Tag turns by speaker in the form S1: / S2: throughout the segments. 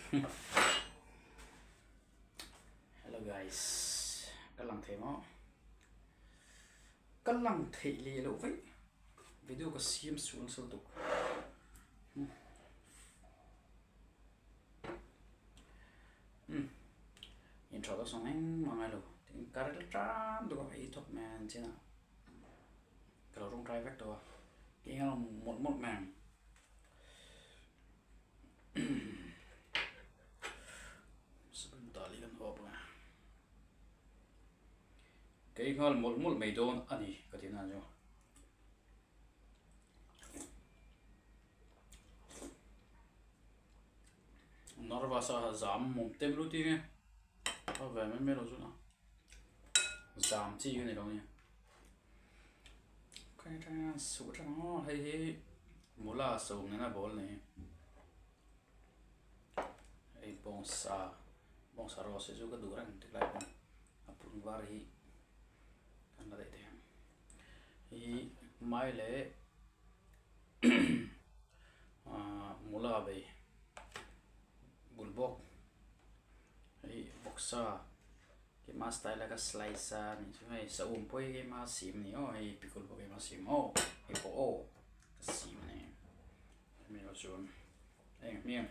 S1: Hello guys, các lăng thế mà các lăng thị lì lộ vậy video có xem xuống sâu tục intro đó xong anh mà ngay luôn tiếng cá rất trám tôi có phải thuật màn chứ nào cái đó trong trai vector đó cái là một màn sebentar lagi kan hộp nè cái là một mấy đồn anh đi có thể nào chứ nó va sa giảm một tem luôn đi nghe có vẻ mấy mấy đồ chút nào giảm chi cái này đâu nhỉ cái ra số cho nó hay một là số này là bốn này ai bông sa rồi sẽ giúp cái đủ răng tức lại bông apun var hi kan là thế hi mai lệ mula về bulbok hi boksa cái mà style là cái slice này chứ hay sa poi cái mà sim này hay pickle cái mà sim cái po cái sim này mình có chọn đây miếng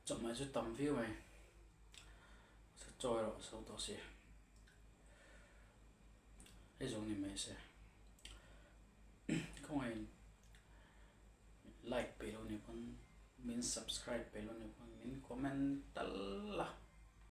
S1: chọn mấy chút tầm view này sẽ trôi rồi sau đó sẽ cái dùng này mấy sẽ không ai like pe lo ne kon min subscribe pe lo ne kon min comment talla